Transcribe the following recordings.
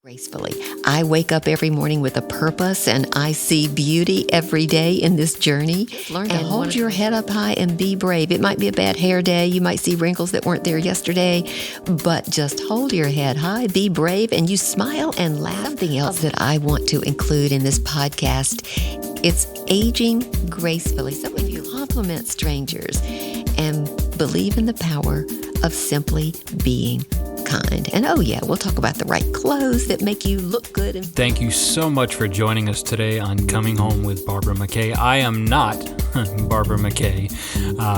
Gracefully. I wake up every morning with a purpose and I see beauty every day in this journey. Learn to hold your head up high and be brave. It might be a bad hair day. You might see wrinkles that weren't there yesterday, but just hold your head high, be brave, and you smile and laugh. Something else that I want to include in this podcast, it's aging gracefully. Some of you compliment strangers and believe in the power of simply being kind. And oh yeah, we'll talk about the right clothes that make you look good. Thank you so much for joining us today on Coming Home with Barbara McKay. I am not Barbara McKay.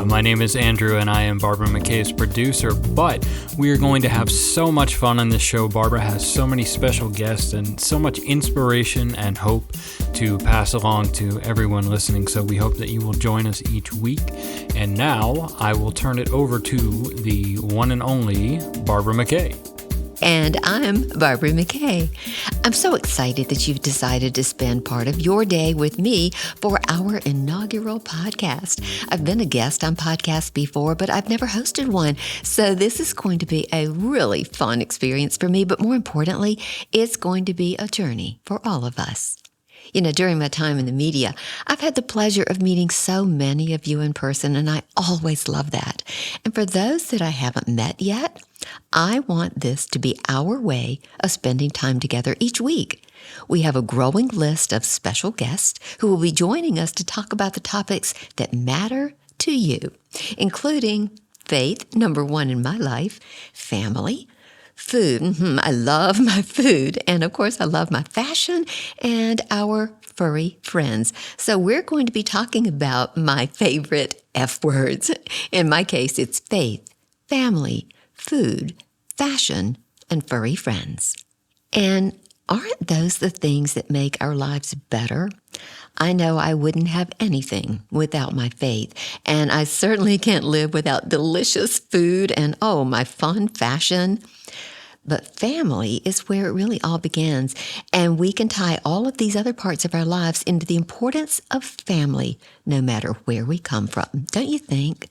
My name is Andrew and I am Barbara McKay's producer, but we are going to have so much fun on this show. Barbara has so many special guests and so much inspiration and hope to pass along to everyone listening. So we hope that you will join us each week. And now I will turn it over to the one and only Barbara McKay. And I'm Barbara McKay. I'm so excited that you've decided to spend part of your day with me for our inaugural podcast. I've been a guest on podcasts before, but I've never hosted one. So this is going to be a really fun experience for me, but more importantly, it's going to be a journey for all of us. You know, during my time in the media, I've had the pleasure of meeting so many of you in person, and I always love that. And for those that I haven't met yet, I want this to be our way of spending time together each week. We have a growing list of special guests who will be joining us to talk about the topics that matter to you, including faith, number one in my life, family, food. I love my food. And of course, I love my fashion and our furry friends. So we're going to be talking about my favorite F words. In my case, it's faith, family, food, fashion, and furry friends. And aren't those the things that make our lives better? I know I wouldn't have anything without my faith, and I certainly can't live without delicious food and, my fun fashion. But family is where it really all begins, and we can tie all of these other parts of our lives into the importance of family, no matter where we come from, don't you think?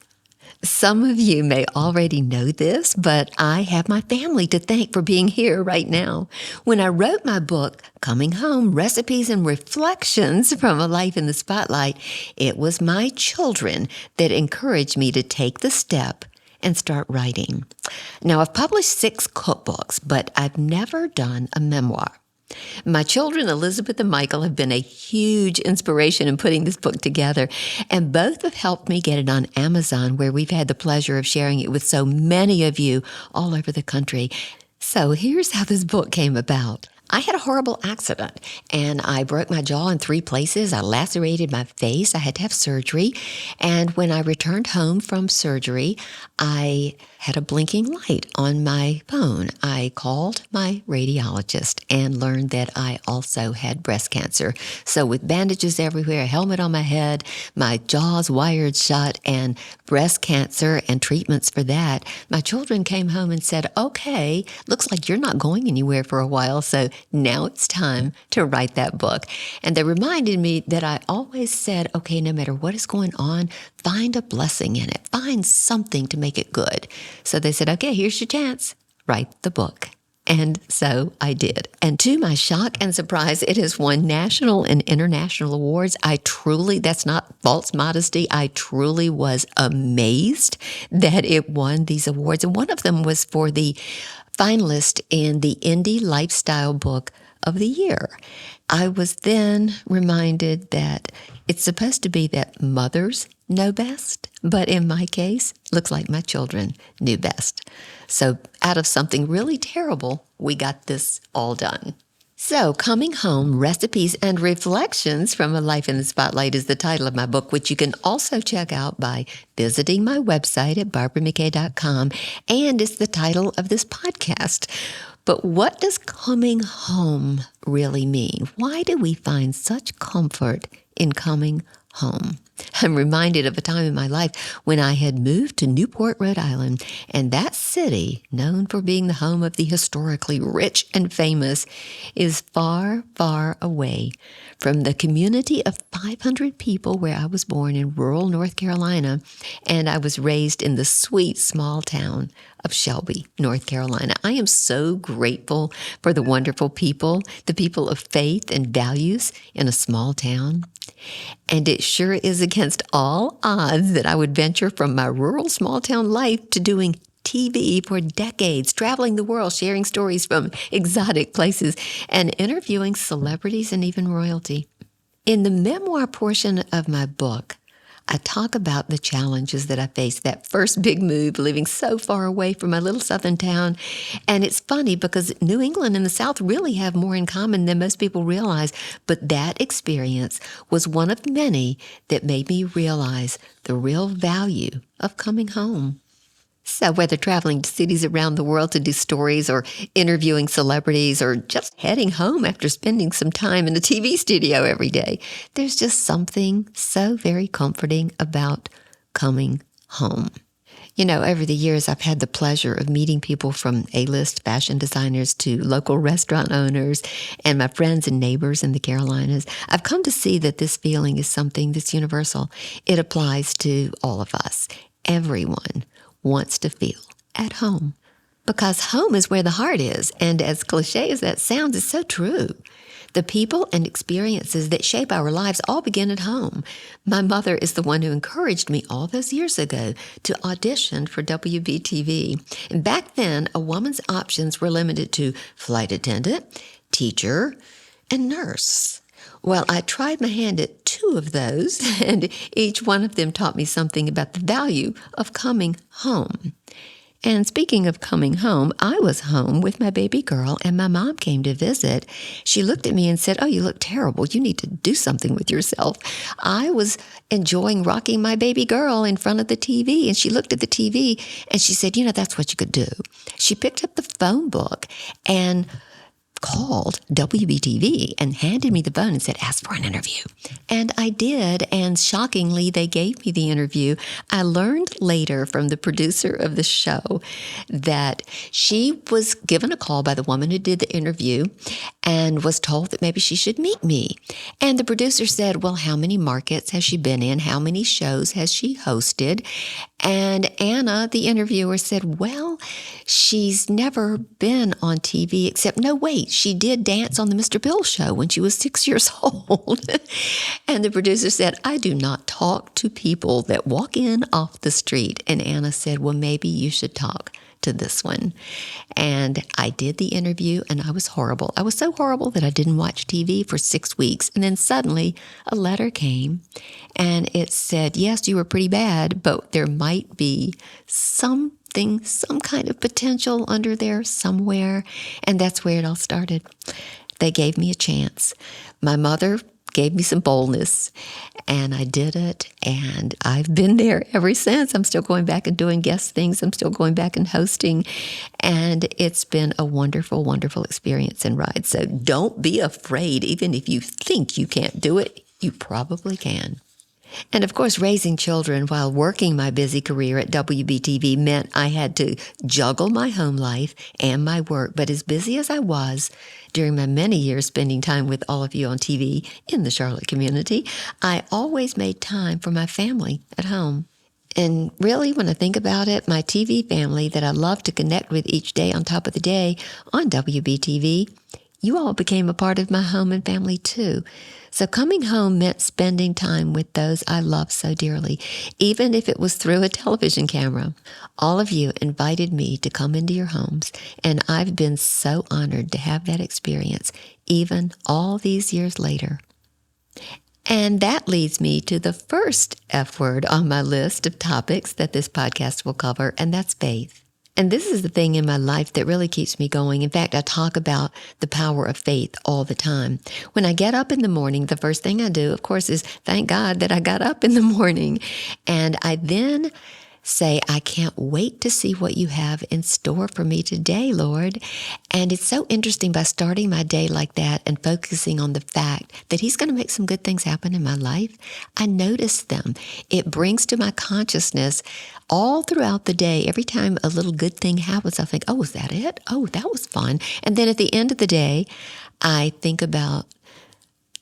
Some of you may already know this, but I have my family to thank for being here right now. When I wrote my book, Coming Home, Recipes and Reflections from a Life in the Spotlight, it was my children that encouraged me to take the step and start writing. Now, I've published 6 cookbooks, but I've never done a memoir. My children, Elizabeth and Michael, have been a huge inspiration in putting this book together, and both have helped me get it on Amazon, where we've had the pleasure of sharing it with so many of you all over the country. So here's how this book came about. I had a horrible accident, and I broke my jaw in 3 places. I lacerated my face. I had to have surgery. And when I returned home from surgery, I had a blinking light on my phone. I called my radiologist and learned that I also had breast cancer. So with bandages everywhere, a helmet on my head, my jaws wired shut, and breast cancer and treatments for that, my children came home and said, okay, looks like you're not going anywhere for a while, so now it's time to write that book. And they reminded me that I always said, okay, no matter what is going on, find a blessing in it. Find something to make it good. So they said, okay, here's your chance. Write the book. And so I did. And to my shock and surprise, it has won national and international awards. That's not false modesty. I truly was amazed that it won these awards. And one of them was for the finalist in the Indie Lifestyle Book of the Year. I was then reminded that it's supposed to be that mothers know best, but in my case, looks like my children knew best. So out of something really terrible, we got this all done. So, Coming Home, Recipes and Reflections from a Life in the Spotlight is the title of my book, which you can also check out by visiting my website at barbaramckay.com, and it's the title of this podcast. But what does coming home really mean? Why do we find such comfort in coming home? I'm reminded of a time in my life when I had moved to Newport, Rhode Island, and that city, known for being the home of the historically rich and famous, is far, far away from the community of 500 people where I was born in rural North Carolina, and I was raised in the sweet small town of Shelby, North Carolina. I am so grateful for the wonderful people, the people of faith and values in a small town. And it sure is against all odds that I would venture from my rural small town life to doing TV for decades, traveling the world, sharing stories from exotic places, and interviewing celebrities and even royalty. In the memoir portion of my book, I talk about the challenges that I faced, that first big move, living so far away from my little southern town. And it's funny because New England and the South really have more in common than most people realize. But that experience was one of many that made me realize the real value of coming home. So whether traveling to cities around the world to do stories or interviewing celebrities or just heading home after spending some time in the TV studio every day, there's just something so very comforting about coming home. You know, over the years, I've had the pleasure of meeting people from A-list fashion designers to local restaurant owners and my friends and neighbors in the Carolinas. I've come to see that this feeling is something that's universal. It applies to all of us. Everyone wants to feel at home because home is where the heart is. And as cliche as that sounds, it's so true. The people and experiences that shape our lives all begin at home. My mother is the one who encouraged me all those years ago to audition for WBTV. And back then, a woman's options were limited to flight attendant, teacher, and nurse. Well, I tried my hand at 2 of those, and each one of them taught me something about the value of coming home. And speaking of coming home, I was home with my baby girl, and my mom came to visit. She looked at me and said, "Oh, you look terrible. You need to do something with yourself." I was enjoying rocking my baby girl in front of the TV, and she looked at the TV, and she said, "You know, that's what you could do." She picked up the phone book and called WBTV and handed me the phone and said, "Ask for an interview." And I did, and shockingly, they gave me the interview. I learned later from the producer of the show that she was given a call by the woman who did the interview and was told that maybe she should meet me. And the producer said, "Well, how many markets has she been in? How many shows has she hosted?" And Anna, the interviewer, said, "Well, she's never been on TV except, no, wait, she did dance on the Mr. Bill show when she was 6 years old." And the producer said, "I do not talk to people that walk in off the street." And Anna said, "Well, maybe you should talk to this one." And I did the interview, and I was horrible. I was so horrible that I didn't watch TV for 6 weeks. And then suddenly a letter came, and it said, "Yes, you were pretty bad, but there might be some kind of potential under there somewhere." And that's where it all started. They gave me a chance. My mother gave me some boldness, and I did it, and I've been there ever since. I'm still going back and doing guest things. I'm still going back and hosting, and it's been a wonderful, wonderful experience and ride. So don't be afraid. Even if you think you can't do it, you probably can. And of course, raising children while working my busy career at WBTV meant I had to juggle my home life and my work. But as busy as I was during my many years spending time with all of you on TV in the Charlotte community, I always made time for my family at home. And really, when I think about it, my TV family that I love to connect with each day on top of the day on WBTV, you all became a part of my home and family too. So coming home meant spending time with those I love so dearly, even if it was through a television camera. All of you invited me to come into your homes, and I've been so honored to have that experience, even all these years later. And that leads me to the first F word on my list of topics that this podcast will cover, and that's faith. And this is the thing in my life that really keeps me going. In fact, I talk about the power of faith all the time. When I get up in the morning, the first thing I do, of course, is thank God that I got up in the morning. And I then say, "I can't wait to see what you have in store for me today, Lord." And it's so interesting by starting my day like that and focusing on the fact that He's going to make some good things happen in my life. I notice them. It brings to my consciousness all throughout the day. Every time a little good thing happens, I think, "Oh, was that it? Oh, that was fun." And then at the end of the day, I think about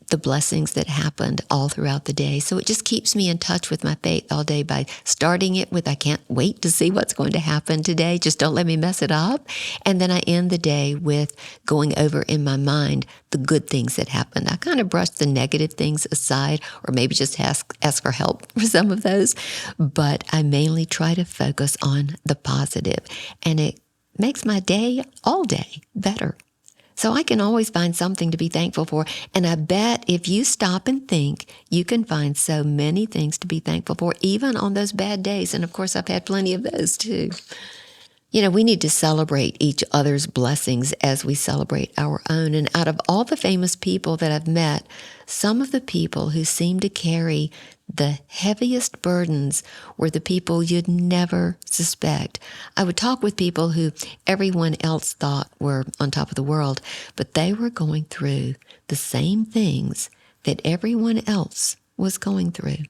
the blessings that happened all throughout the day. So it just keeps me in touch with my faith all day by starting it with, I can't wait to see what's going to happen today. Just don't let me mess it up. And then I end the day with going over in my mind the good things that happened. I kind of brush the negative things aside, or maybe just ask for help for some of those. But I mainly try to focus on the positive, and it makes my day all day better. So I can always find something to be thankful for. And I bet if you stop and think, you can find so many things to be thankful for, even on those bad days. And of course, I've had plenty of those too. You know, we need to celebrate each other's blessings as we celebrate our own. And out of all the famous people that I've met, some of the people who seem to carry the heaviest burdens were the people you'd never suspect. I would talk with people who everyone else thought were on top of the world, but they were going through the same things that everyone else was going through.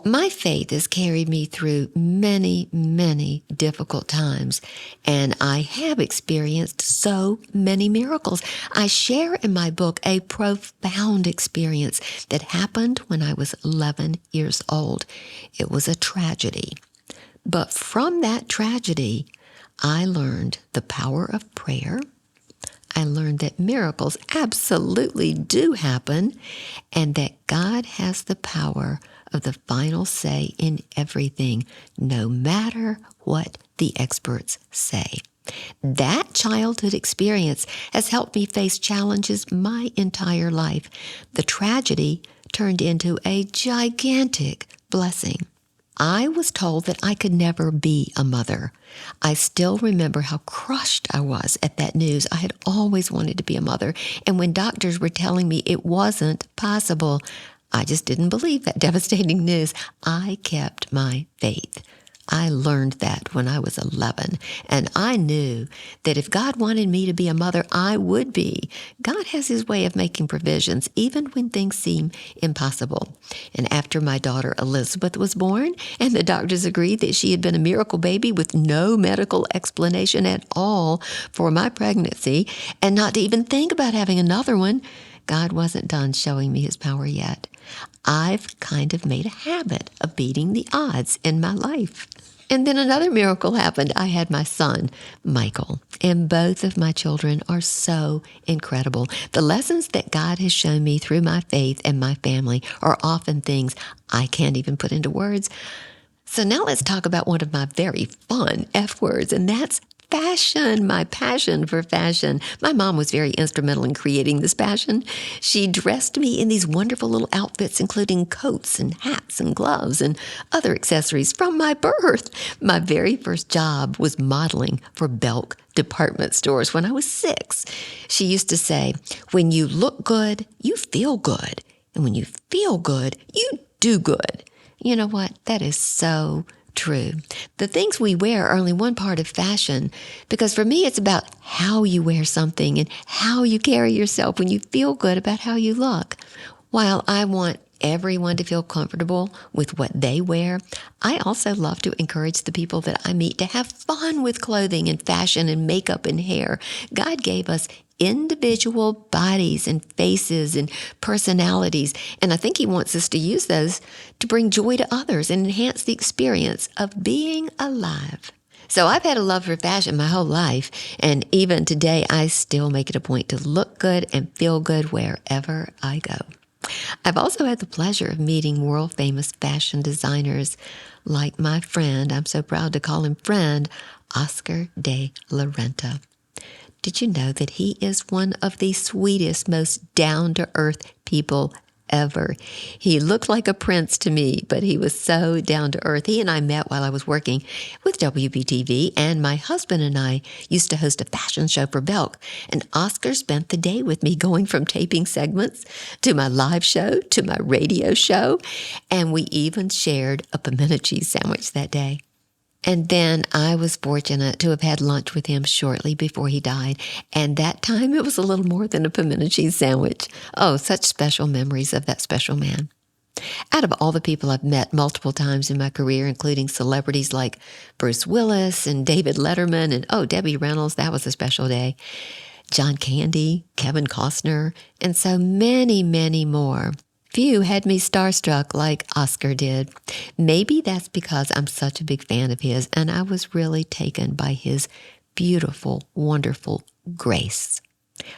My faith has carried me through many, many difficult times, and I have experienced so many miracles. I share in my book a profound experience that happened when I was 11 years old. It was a tragedy. But from that tragedy, I learned the power of prayer. I learned that miracles absolutely do happen, and that God has the power of the final say in everything, no matter what the experts say. That childhood experience has helped me face challenges my entire life. The tragedy turned into a gigantic blessing. I was told that I could never be a mother. I still remember how crushed I was at that news. I had always wanted to be a mother, and when doctors were telling me it wasn't possible, I just didn't believe that devastating news. I kept my faith. I learned that when I was 11, and I knew that if God wanted me to be a mother, I would be. God has his way of making provisions, even when things seem impossible. And after my daughter Elizabeth was born, and the doctors agreed that she had been a miracle baby with no medical explanation at all for my pregnancy, and not to even think about having another one, God wasn't done showing me his power yet. I've kind of made a habit of beating the odds in my life. And then another miracle happened. I had my son, Michael, and both of my children are so incredible. The lessons that God has shown me through my faith and my family are often things I can't even put into words. So now let's talk about one of my very fun F words, and that's fashion, my passion for fashion. My mom was very instrumental in creating this passion. She dressed me in these wonderful little outfits, including coats and hats and gloves and other accessories from my birth. My very first job was modeling for Belk department stores when I was 6. She used to say, when you look good, you feel good. And when you feel good, you do good. You know what? That is so true. The things we wear are only one part of fashion, because for me, it's about how you wear something and how you carry yourself when you feel good about how you look. While I want everyone to feel comfortable with what they wear, I also love to encourage the people that I meet to have fun with clothing and fashion and makeup and hair. God gave us individual bodies and faces and personalities, and I think he wants us to use those to bring joy to others and enhance the experience of being alive. So I've had a love for fashion my whole life, and even today I still make it a point to look good and feel good wherever I go. I've also had the pleasure of meeting world-famous fashion designers like my friend, I'm so proud to call him friend, Oscar de la Renta. Did you know that he is one of the sweetest, most down-to-earth people ever? He looked like a prince to me, but he was so down-to-earth. He and I met while I was working with WBTV, and my husband and I used to host a fashion show for Belk. And Oscar spent the day with me, going from taping segments to my live show to my radio show, and we even shared a pimento cheese sandwich that day. And then I was fortunate to have had lunch with him shortly before he died. And that time it was a little more than a pimento cheese sandwich. Oh, such special memories of that special man. Out of all the people I've met multiple times in my career, including celebrities like Bruce Willis and David Letterman and, Debbie Reynolds, that was a special day. John Candy, Kevin Costner, and so many, many more. Few had me starstruck like Oscar did. Maybe that's because I'm such a big fan of his, and I was really taken by his beautiful, wonderful grace.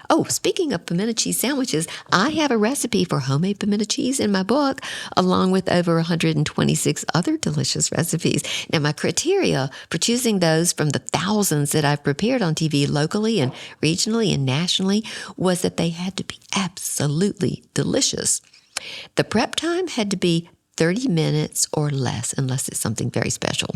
Oh, speaking of pimento cheese sandwiches, I have a recipe for homemade pimento cheese in my book, along with over 126 other delicious recipes. Now, my criteria for choosing those from the thousands that I've prepared on TV locally and regionally and nationally was that they had to be absolutely delicious. The prep time had to be 30 minutes or less, unless it's something very special.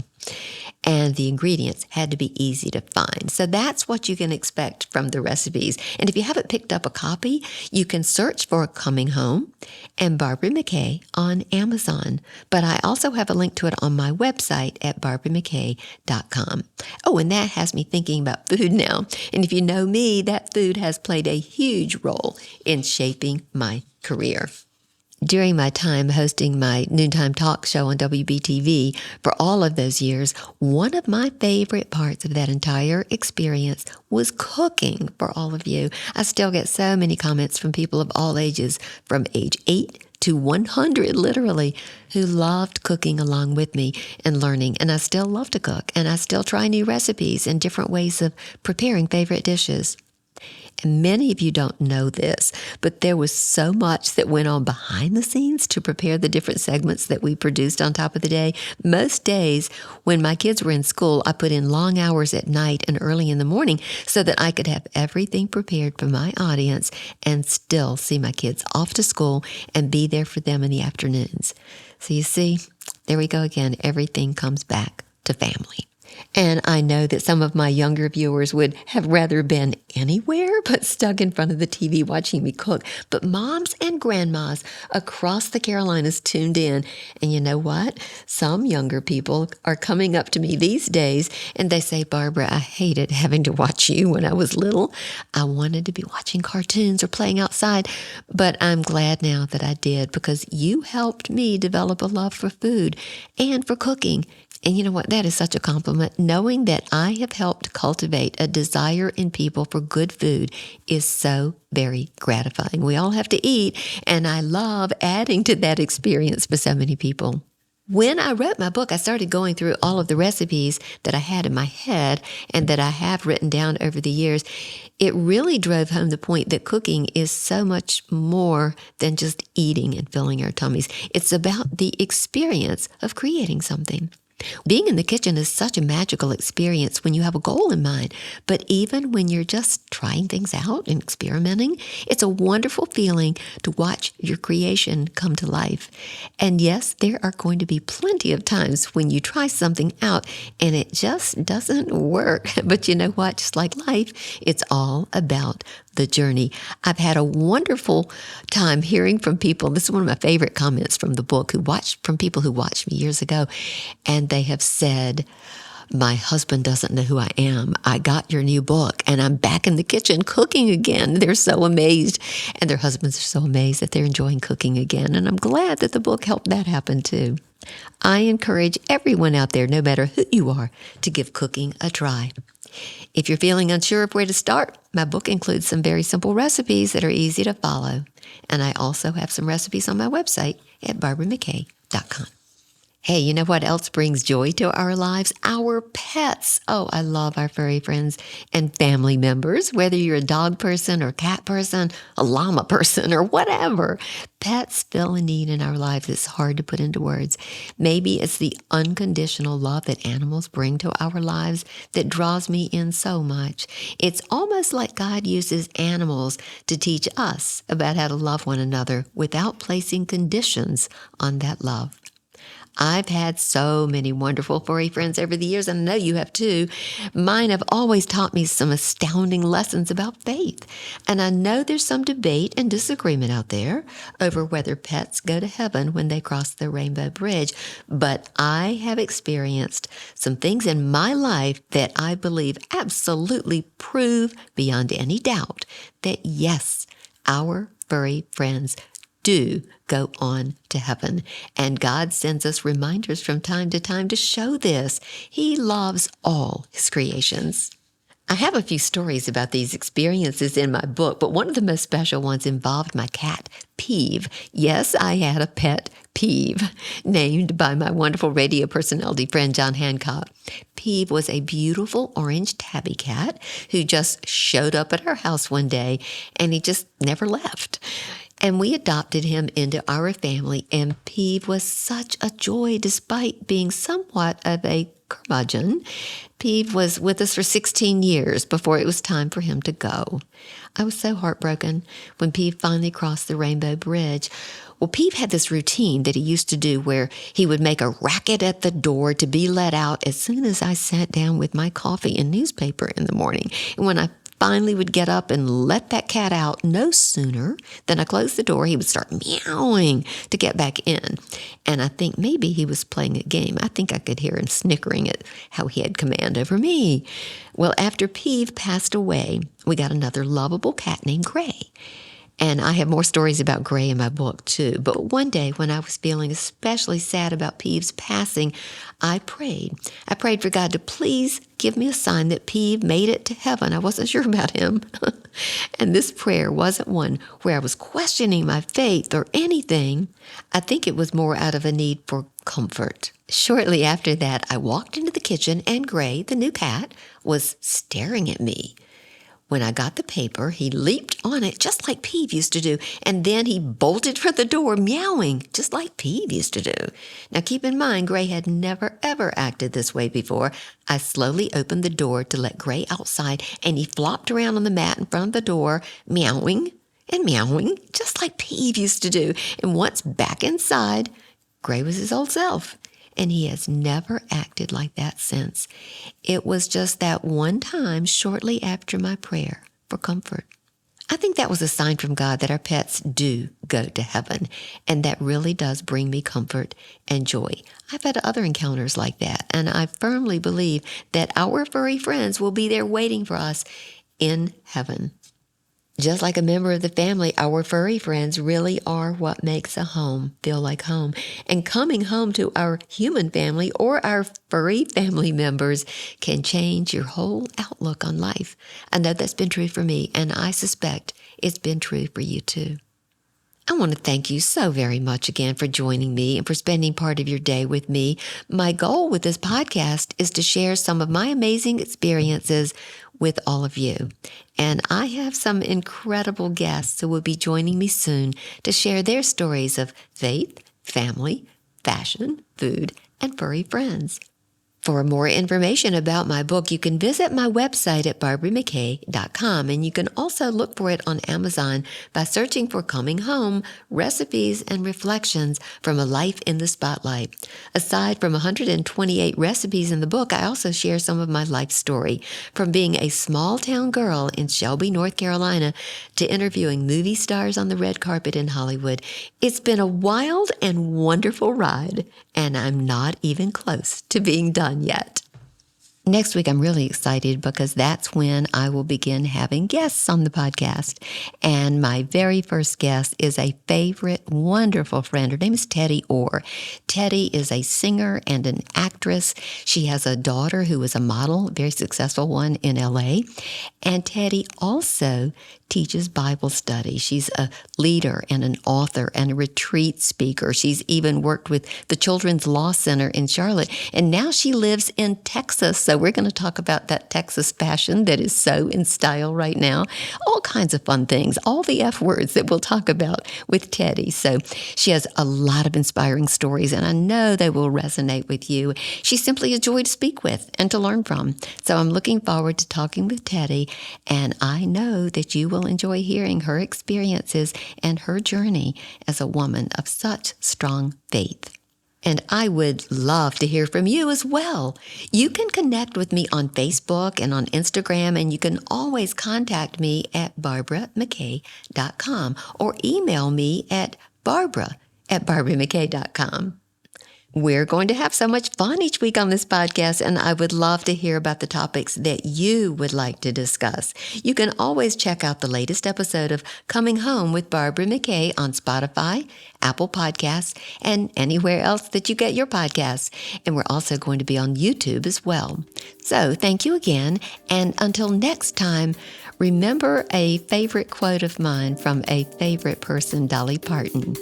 And the ingredients had to be easy to find. So that's what you can expect from the recipes. And if you haven't picked up a copy, you can search for Coming Home and Barbara McKay on Amazon. But I also have a link to it on my website at barbaramckay.com. Oh, and that has me thinking about food now. And if you know me, that food has played a huge role in shaping my career. During my time hosting my noontime talk show on WBTV for all of those years, one of my favorite parts of that entire experience was cooking for all of you. I still get so many comments from people of all ages, from age 8 to 100, literally, who loved cooking along with me and learning. And I still love to cook, and I still try new recipes and different ways of preparing favorite dishes. And many of you don't know this, but there was so much that went on behind the scenes to prepare the different segments that we produced on top of the day. Most days when my kids were in school, I put in long hours at night and early in the morning so that I could have everything prepared for my audience and still see my kids off to school and be there for them in the afternoons. So you see, there we go again. Everything comes back to family. And I know that some of my younger viewers would have rather been anywhere but stuck in front of the TV watching me cook. But moms and grandmas across the Carolinas tuned in. And you know what? Some younger people are coming up to me these days and they say, Barbara, I hated having to watch you when I was little. I wanted to be watching cartoons or playing outside. But I'm glad now that I did, because you helped me develop a love for food and for cooking. And you know what? That is such a compliment. Knowing that I have helped cultivate a desire in people for good food is so very gratifying. We all have to eat, and I love adding to that experience for so many people. When I wrote my book, I started going through all of the recipes that I had in my head and that I have written down over the years. It really drove home the point that cooking is so much more than just eating and filling our tummies. It's about the experience of creating something. Being in the kitchen is such a magical experience when you have a goal in mind, but even when you're just trying things out and experimenting, it's a wonderful feeling to watch your creation come to life. And yes, there are going to be plenty of times when you try something out and it just doesn't work. But you know what? Just like life, it's all about the journey. I've had a wonderful time hearing from people. This is one of my favorite comments from the book, from people who watched me years ago. And they have said, my husband doesn't know who I am. I got your new book and I'm back in the kitchen cooking again. They're so amazed. And their husbands are so amazed that they're enjoying cooking again. And I'm glad that the book helped that happen too. I encourage everyone out there, no matter who you are, to give cooking a try. If you're feeling unsure of where to start, my book includes some very simple recipes that are easy to follow. And I also have some recipes on my website at barbaramckay.com. Hey, you know what else brings joy to our lives? Our pets. Oh, I love our furry friends and family members, whether you're a dog person or cat person, a llama person or whatever. Pets fill a need in our lives that's hard to put into words. Maybe it's the unconditional love that animals bring to our lives that draws me in so much. It's almost like God uses animals to teach us about how to love one another without placing conditions on that love. I've had so many wonderful furry friends over the years, and I know you have too. Mine have always taught me some astounding lessons about faith. And I know there's some debate and disagreement out there over whether pets go to heaven when they cross the rainbow bridge. But I have experienced some things in my life that I believe absolutely prove beyond any doubt that yes, our furry friends do go on to heaven. And God sends us reminders from time to time to show this. He loves all his creations. I have a few stories about these experiences in my book, but one of the most special ones involved my cat, Peeve. Yes, I had a pet, Peeve, named by my wonderful radio personality friend, John Hancock. Peeve was a beautiful orange tabby cat who just showed up at our house one day, and he just never left. And we adopted him into our family, and Peeve was such a joy despite being somewhat of a curmudgeon. Peeve was with us for 16 years before it was time for him to go. I was so heartbroken when Peeve finally crossed the Rainbow Bridge. Well, Peeve had this routine that he used to do where he would make a racket at the door to be let out as soon as I sat down with my coffee and newspaper in the morning. And when I finally would get up and let that cat out, no sooner than I closed the door, he would start meowing to get back in. And I think maybe he was playing a game. I think I could hear him snickering at how he had command over me. Well, after Peeve passed away, we got another lovable cat named Gray. And I have more stories about Gray in my book, too. But one day when I was feeling especially sad about Peeve's passing, I prayed. I prayed for God to please give me a sign that Peeve made it to heaven. I wasn't sure about him. And this prayer wasn't one where I was questioning my faith or anything. I think it was more out of a need for comfort. Shortly after that, I walked into the kitchen and Gray, the new cat, was staring at me. When I got the paper, he leaped on it just like Peeve used to do, and then he bolted for the door meowing just like Peeve used to do. Now keep in mind, Gray had never ever acted this way before. I slowly opened the door to let Gray outside, and he flopped around on the mat in front of the door, meowing and meowing just like Peeve used to do. And once back inside, Gray was his old self. And he has never acted like that since. It was just that one time shortly after my prayer for comfort. I think that was a sign from God that our pets do go to heaven, and that really does bring me comfort and joy. I've had other encounters like that, and I firmly believe that our furry friends will be there waiting for us in heaven. Just like a member of the family, our furry friends really are what makes a home feel like home. And coming home to our human family or our furry family members can change your whole outlook on life. I know that's been true for me, and I suspect it's been true for you too. I want to thank you so very much again for joining me and for spending part of your day with me. My goal with this podcast is to share some of my amazing experiences with all of you. And I have some incredible guests who will be joining me soon to share their stories of faith, family, fashion, food, and furry friends. For more information about my book, you can visit my website at BarbaraMcKay.com, and you can also look for it on Amazon by searching for Coming Home, Recipes and Reflections from a Life in the Spotlight. Aside from 128 recipes in the book, I also share some of my life story, from being a small-town girl in Shelby, North Carolina, to interviewing movie stars on the red carpet in Hollywood. It's been a wild and wonderful ride, and I'm not even close to being done yet. Next week, I'm really excited because that's when I will begin having guests on the podcast. And my very first guest is a favorite, wonderful friend. Her name is Teddy Orr. Teddy is a singer and an actress. She has a daughter who is a model, a very successful one in LA. And Teddy also teaches Bible study. She's a leader and an author and a retreat speaker. She's even worked with the Children's Law Center in Charlotte. And now she lives in Texas. So we're going to talk about that Texas fashion that is so in style right now. All kinds of fun things, all the F words that we'll talk about with Teddy. So she has a lot of inspiring stories, and I know they will resonate with you. She's simply a joy to speak with and to learn from. So I'm looking forward to talking with Teddy, and I know that you will enjoy hearing her experiences and her journey as a woman of such strong faith. And I would love to hear from you as well. You can connect with me on Facebook and on Instagram, and you can always contact me at BarbaraMcKay.com or email me at Barbara@BarbaraMcKay.com. We're going to have so much fun each week on this podcast, and I would love to hear about the topics that you would like to discuss. You can always check out the latest episode of Coming Home with Barbara McKay on Spotify, Apple Podcasts, and anywhere else that you get your podcasts. And we're also going to be on YouTube as well. So thank you again, and until next time, remember a favorite quote of mine from a favorite person, Dolly Parton.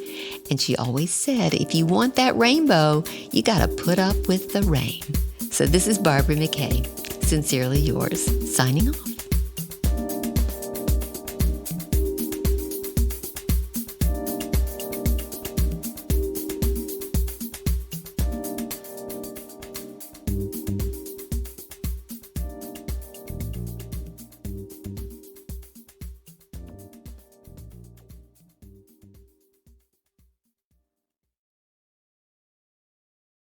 And she always said, if you want that rainbow, you got to put up with the rain. So this is Barbara McKay, sincerely yours, signing off.